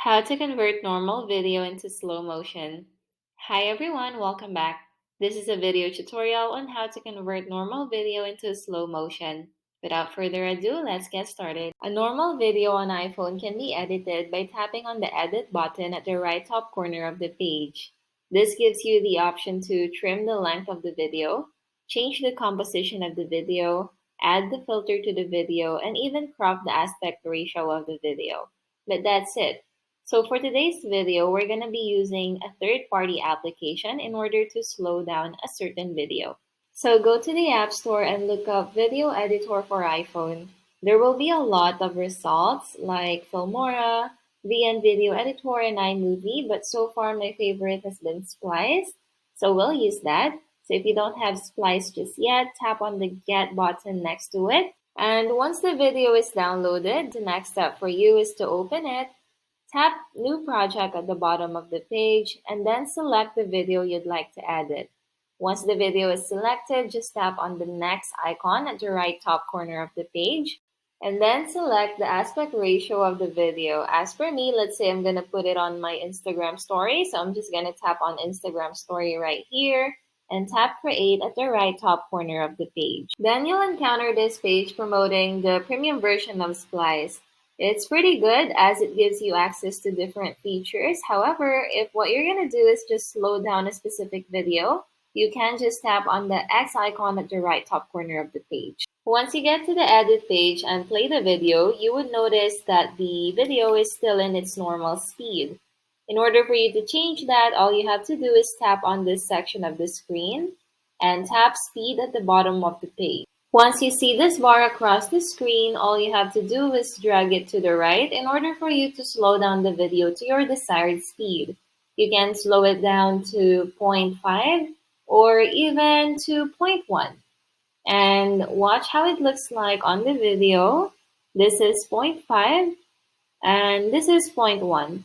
How to convert normal video into slow motion. Hi everyone, welcome back. This is a video tutorial on how to convert normal video into slow motion. Without further ado, let's get started. A normal video on iPhone can be edited by tapping on the edit button at the right top corner of the page. This gives you the option to trim the length of the video, change the composition of the video, add the filter to the video, and even crop the aspect ratio of the video. But that's it. So for today's video, we're going to be using a third-party application in order to slow down a certain video. So go to the App Store and look up Video Editor for iPhone. There will be a lot of results like Filmora, VN Video Editor, and iMovie, but so far my favorite has been Splice. So we'll use that. So if you don't have Splice just yet, tap on the Get button next to it. And once the video is downloaded, the next step for you is to open it. Tap New Project at the bottom of the page and then select the video you'd like to edit. Once the video is selected, just tap on the next icon at the right top corner of the page and then select the aspect ratio of the video. As for me, let's say I'm going to put it on my Instagram story. So I'm just going to tap on Instagram story right here and tap create at the right top corner of the page. Then you'll encounter this page promoting the premium version of Splice. It's pretty good as it gives you access to different features. However, if what you're going to do is just slow down a specific video, you can just tap on the X icon at the right top corner of the page. Once you get to the edit page and play the video, you would notice that the video is still in its normal speed. In order for you to change that, all you have to do is tap on this section of the screen and tap speed at the bottom of the page. Once you see this bar across the screen, all you have to do is drag it to the right in order for you to slow down the video to your desired speed. You can slow it down to 0.5 or even to 0.1. And watch how it looks like on the video. This is 0.5 and this is 0.1.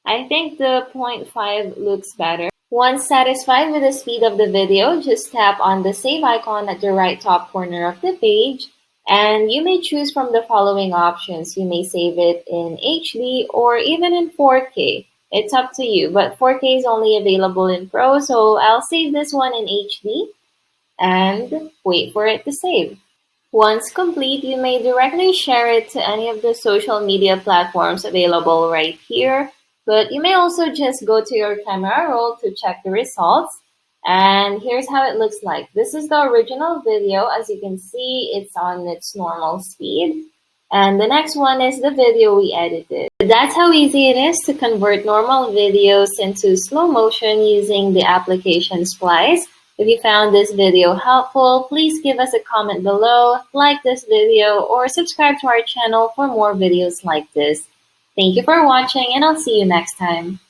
I think the 0.5 looks better. Once satisfied with the speed of the video, just tap on the save icon at the right top corner of the page and you may choose from the following options. You may save it in HD or even in 4K. It's up to you, but 4K is only available in Pro, so I'll save this one in HD and wait for it to save. Once complete, you may directly share it to any of the social media platforms available right here. But you may also just go to your camera roll to check the results. And here's how it looks like. This is the original video. As you can see, it's on its normal speed. And the next one is the video we edited. That's how easy it is to convert normal videos into slow motion using the application Splice. If you found this video helpful, please give us a comment below, like this video, or subscribe to our channel for more videos like this. Thank you for watching, and I'll see you next time.